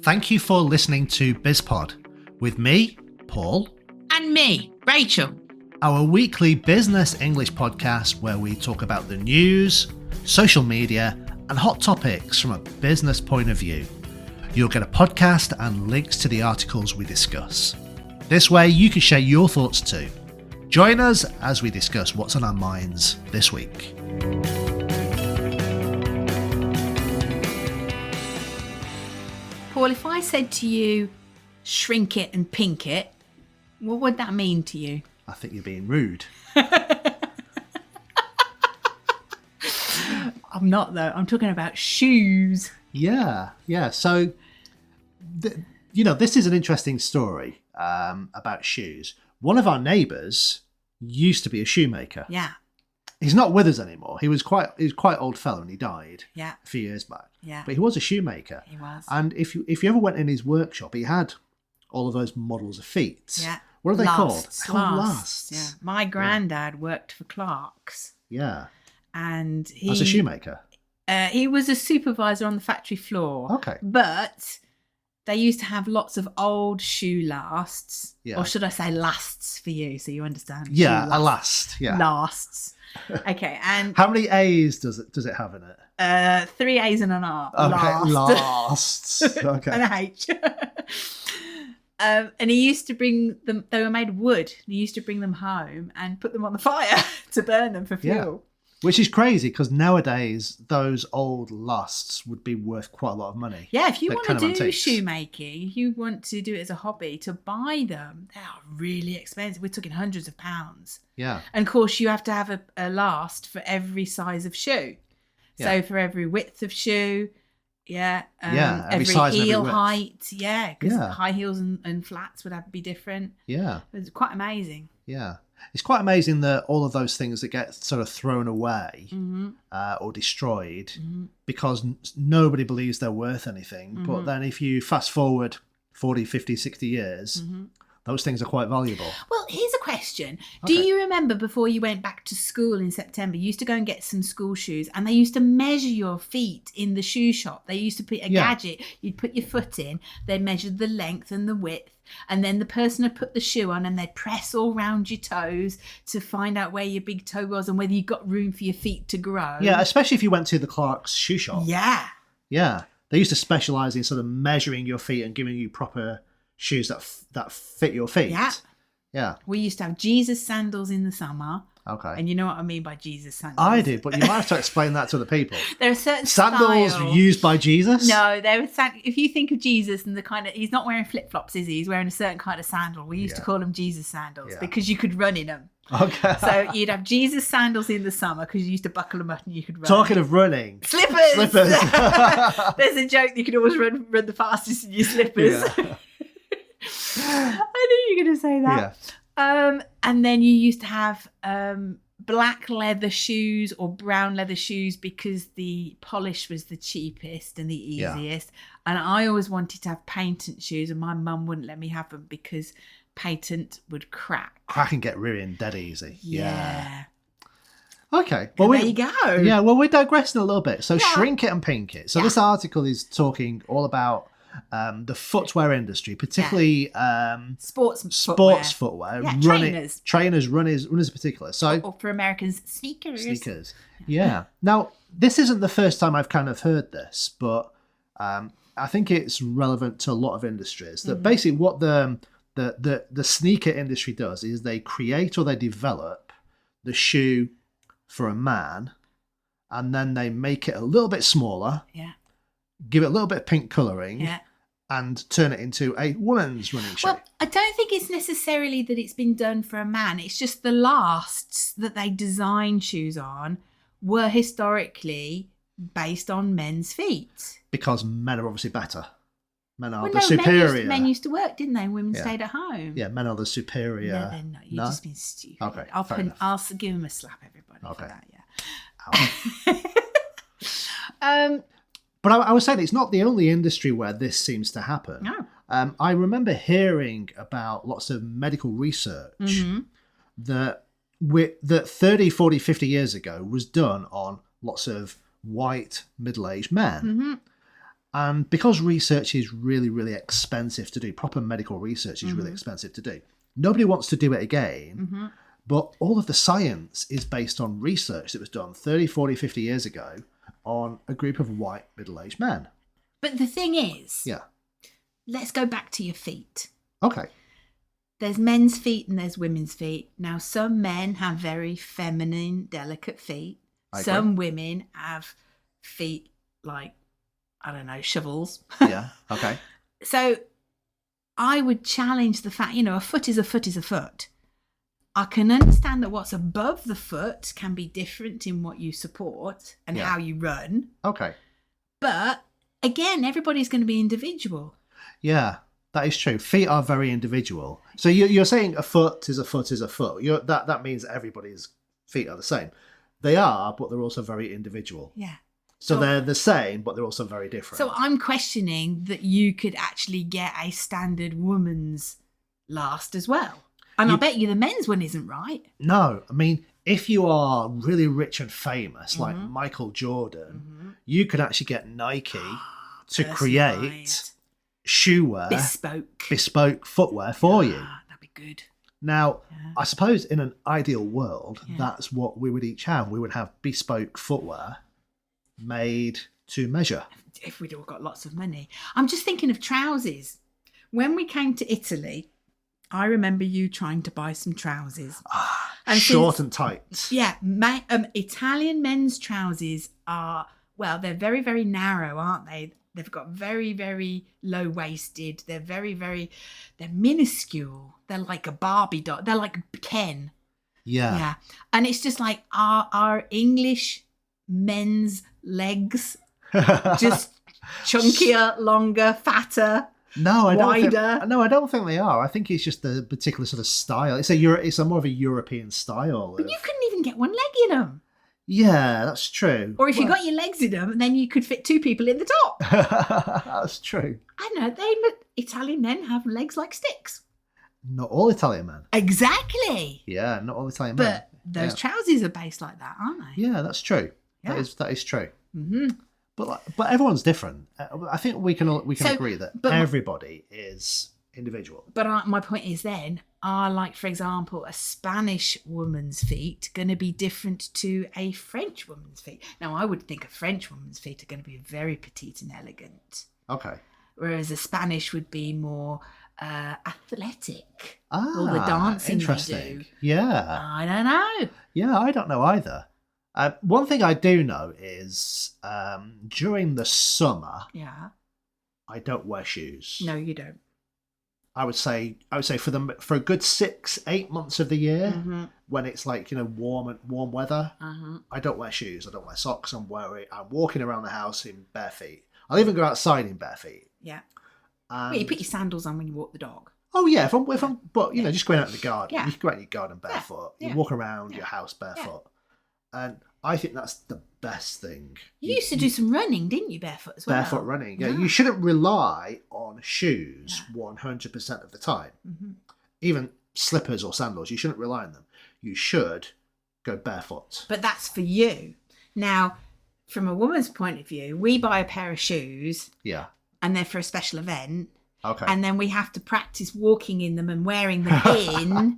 Thank you for listening to BizPod with me, Paul. And me, Rachel. Our weekly business English podcast where we talk about the news, social media, and hot topics from a business point of view. You'll get a podcast and links to the articles we discuss. This way you can share your thoughts too. Join us as we discuss what's on our minds this week. Paul, if I said to you, shrink it and pink it, what would that mean to you? I think you're being rude. I'm not, though. I'm talking about shoes. Yeah. So, this is an interesting story about shoes. One of our neighbours used to be a shoemaker. Yeah. He's not with us anymore. He was quite old fellow and he died a few years back. Yeah. But he was a shoemaker. He was. And if you ever went in his workshop, he had all of those models of feet. Yeah. What are they called? Lasts. Lasts. Yeah. My granddad worked for Clark's. Yeah. And he... As a shoemaker? He was a supervisor on the factory floor. Okay. But they used to have lots of old shoe lasts. Yeah. Or should I say lasts for you, so you understand? Yeah, shoe a last. Yeah. Lasts. Okay, and... How many A's does it have in it? 3 A's and an R. Okay, lasts. Okay. An H. And he used to bring them, they were made of wood. He used to bring them home and put them on the fire to burn them for fuel. Which is crazy because nowadays those old lasts would be worth quite a lot of money. Yeah, if you They're want kind to of do antiques. shoemaking, if you want to do it as a hobby, to buy them, they are really expensive. We're talking hundreds of pounds. Yeah. And of course, you have to have a last for every size of shoe. Yeah. So for every width of shoe, every every size and every heel width. height, because Yeah. high heels and flats would have to be different. Yeah. It's quite amazing. Yeah. It's quite amazing that all of those things that get sort of thrown away or destroyed because nobody believes they're worth anything. But then if you fast forward 40, 50, 60 years, those things are quite valuable. Well, here's a question. Do you remember before you went back to school in September, you used to go and get some school shoes and they used to measure your feet in the shoe shop. They used to put a gadget. You'd put your foot in. They'd measure the length and the width. And then the person would put the shoe on and they'd press all round your toes to find out where your big toe was and whether you got room for your feet to grow. Yeah, especially if you went to the Clark's shoe shop. Yeah. Yeah. They used to specialise in sort of measuring your feet and giving you proper shoes that fit your feet. Yeah. Yeah. We used to have Jesus sandals in the summer. Okay. And you know what I mean by Jesus sandals? I did, but you might have to explain that to the people. There are certain Sandals styles. used by Jesus? No, if you think of Jesus and the kind of, he's not wearing flip-flops, is he? He's wearing a certain kind of sandal. We used to call them Jesus sandals because you could run in them. Okay. So you'd have Jesus sandals in the summer because you used to buckle them up and you could run. Talking of running. Slippers! There's a joke, you could always run the fastest in your slippers. Yeah. I knew you were going to say that. Yeah. And then you used to have black leather shoes or brown leather shoes because the polish was the cheapest and the easiest. And I always wanted to have patent shoes and my mum wouldn't let me have them because patent would crack. Crack and get ruined dead easy. Yeah. Okay. Well, there you go. Yeah, well, we're digressing a little bit. So shrink it and pink it. So this article is talking all about the footwear industry, particularly sports footwear. Trainers. Runners in particular. So, or for Americans, sneakers. Yeah. Now, this isn't the first time I've kind of heard this, but I think it's relevant to a lot of industries. That basically what the sneaker industry does is they create or they develop the shoe for a man, and then they make it a little bit smaller. Yeah. Give it a little bit of pink colouring and turn it into a woman's running shoe. Well, I don't think it's necessarily that it's been done for a man. It's just the lasts that they design shoes on were historically based on men's feet. Because men are obviously better. Men are the superior. Men used to work, didn't they? Women stayed at home. Yeah, men are the superior. No, they're not. You've just been stupid. Okay, I'll give him a slap, everybody, for that, But I was saying it's not the only industry where this seems to happen. No. I remember hearing about lots of medical research that 30, 40, 50 years ago was done on lots of white middle-aged men. And because research is really, really expensive to do, proper medical research is really expensive to do, nobody wants to do it again. But all of the science is based on research that was done 30, 40, 50 years ago on a group of white middle-aged men. But the thing is, Yeah. let's go back to your feet. Okay. There's men's feet and there's women's feet. Now, some men have very feminine, delicate feet. Some women have feet like, I don't know, shovels. Yeah. Okay. So I would challenge the fact, a foot is a foot is a foot. I can understand that what's above the foot can be different in what you support and how you run. Okay. But again, everybody's going to be individual. Yeah, that is true. Feet are very individual. So you're saying a foot is a foot is a foot. That means that everybody's feet are the same. They are, but they're also very individual. Yeah. So they're the same, but they're also very different. So I'm questioning that you could actually get a standard woman's last as well. And I bet you the men's one isn't right. No, I mean, if you are really rich and famous, like Michael Jordan, you could actually get Nike to create shoe wear, bespoke footwear for you. That'd be good. Now, I suppose in an ideal world, that's what we would each have. We would have bespoke footwear made to measure. If we'd all got lots of money. I'm just thinking of trousers. When we came to Italy, I remember you trying to buy some trousers. Short and tight. Yeah. Italian men's trousers are, they're very, very narrow, aren't they? They've got very, very low-waisted. They're they're minuscule. They're like a Barbie doll. They're like Ken. Yeah. Yeah. And it's just like our English men's legs, just chunkier, longer, fatter. No, I wider. don't think they are. I think it's just the particular sort of style. It's a more of a European style. But you couldn't even get one leg in them. Yeah, that's true. Or if you got your legs in them, then you could fit two people in the top. That's true. I know, Italian men have legs like sticks. Not all Italian men. Exactly. Yeah, not all Italian men. But those trousers are based like that, aren't they? Yeah, that's true. Yeah. That is true. Mm-hmm. But everyone's different. I think we can agree that everybody is individual. But my point is then, like, for example, a Spanish woman's feet going to be different to a French woman's feet? Now, I would think a French woman's feet are going to be very petite and elegant. Okay. Whereas a Spanish would be more athletic. All the dancing interesting. they do. Yeah. I don't know. Yeah, I don't know either. One thing I do know is during the summer, I don't wear shoes. No, you don't. I would say for a good 6-8 months of the year, when it's like warm weather, I don't wear shoes. I don't wear socks. I'm walking around the house in bare feet. I'll even go outside in bare feet. Yeah. You put your sandals on when you walk the dog. Oh yeah, if I'm just going out in the garden, you can go out in your garden barefoot. Yeah. You walk around your house barefoot. And I think that's the best thing. You used to do some running, didn't you, barefoot as well? Barefoot running, yeah. You shouldn't rely on shoes 100% of the time. Even slippers or sandals, you shouldn't rely on them. You should go barefoot. But that's for you. Now, from a woman's point of view, we buy a pair of shoes. Yeah. And they're for a special event. Okay. And then we have to practice walking in them and wearing them in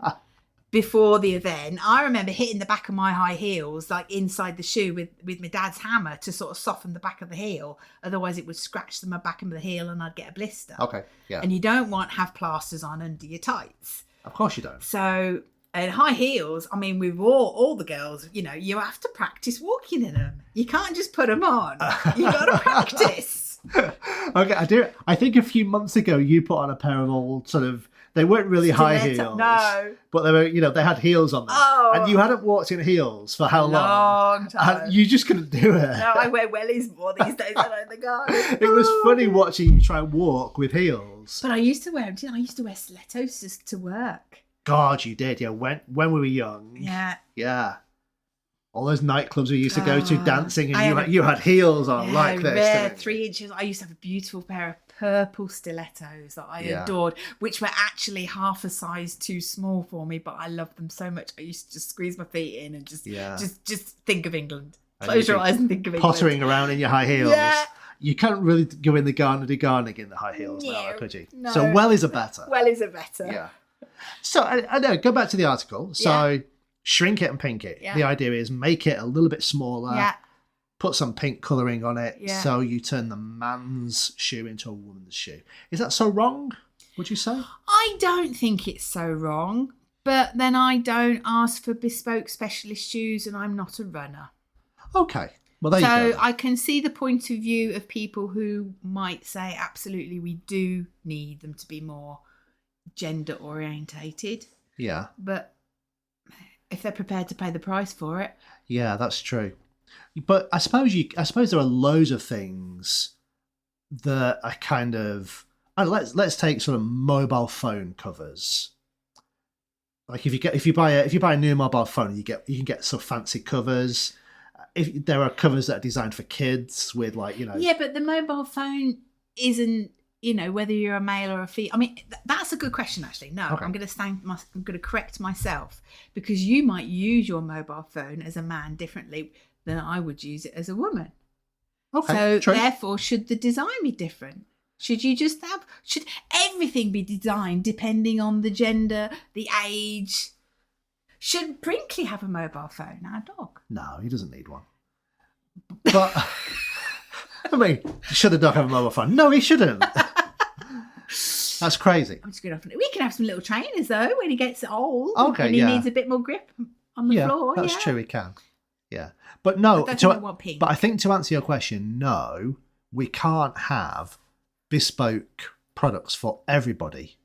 before the event. I remember hitting the back of my high heels, like inside the shoe with my dad's hammer to sort of soften the back of the heel. Otherwise it would scratch the back of the heel and I'd get a blister. Okay, yeah. And you don't want to have plasters on under your tights. Of course you don't. So, and high heels, I mean, with all the girls, you have to practice walking in them. You can't just put them on. You got to practice. Okay, I think a few months ago you put on a pair of old sort of, they weren't really high heels. No. But they were, they had heels on them. Oh. And you hadn't walked in heels for how long? Long time. And you just couldn't do it. No, I wear wellies more these days than I in the garden. It was funny watching you try and walk with heels. But I used to wear stilettos just to work. God, you did, yeah. When we were young. Yeah. Yeah. All those nightclubs we used to go to dancing, and you had heels on like this. Rare 3 inches. I used to have a beautiful pair of purple stilettos that I adored, which were actually half a size too small for me, but I loved them so much. I used to just squeeze my feet in and just think of England. Close your eyes and think of England. Pottering around in your high heels. you can't really go in the garden do gardening in the high heels now, could you? No. So wellies are better. Wellies are better. Yeah. So I know. Go back to the article. So shrink it and pink it. Yeah. The idea is make it a little bit smaller. Yeah. Put some pink colouring on it, Yeah. so you turn the man's shoe into a woman's shoe. Is that so wrong? Would you say? I don't think it's so wrong, but then I don't ask for bespoke specialist shoes, and I'm not a runner. Okay. Well, there you go. So I can see the point of view of people who might say, absolutely, we do need them to be more gender orientated. Yeah. But if they're prepared to pay the price for it. Yeah, that's true. But I suppose there are loads of things that are kind of. Let's take sort of mobile phone covers. Like if you buy a new mobile phone, you can get sort of fancy covers. If there are covers that are designed for kids with Yeah, but the mobile phone isn't, whether you're a male or a female. I mean, that's a good question, actually. No, Okay. I'm going to correct myself, because you might use your mobile phone as a man differently than I would use it as a woman. Okay, So true. therefore, should the design be different? Should everything be designed depending on the gender, the age? Should Brinkley have a mobile phone, our dog? No, he doesn't need one. But I mean, should the dog have a mobile phone? No, he shouldn't. That's crazy. I'm just going to. We can have some little trainers though when he gets old. Okay, and he yeah. needs a bit more grip on the floor. That's yeah. true. He can. Yeah, but no. I don't want pink. But I think to answer your question, no, we can't have bespoke products for everybody.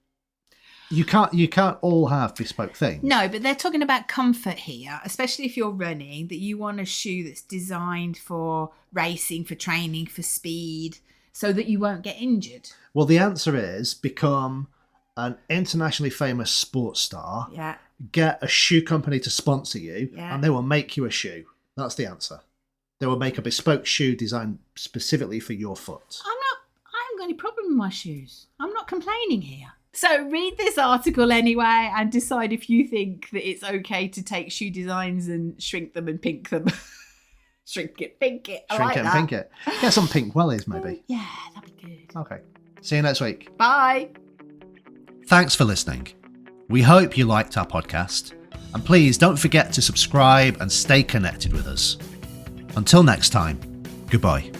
You can't all have bespoke things. No, but they're talking about comfort here, especially if you're running, that you want a shoe that's designed for racing, for training, for speed, so that you won't get injured. Well, the answer is become an internationally famous sports star. Yeah. Get a shoe company to sponsor you, Yeah. and they will make you a shoe. That's the answer. They will make a bespoke shoe designed specifically for your foot. I haven't got any problem with my shoes. I'm not complaining here. So read this article anyway and decide if you think that it's okay to take shoe designs and shrink them and pink them. Shrink it, pink it. I Shrink like it and that. pink it. Get some pink wellies, maybe. Yeah, that'd be good. Okay. See you next week. Bye. Thanks for listening. We hope you liked our podcast. And please don't forget to subscribe and stay connected with us. Until next time, goodbye.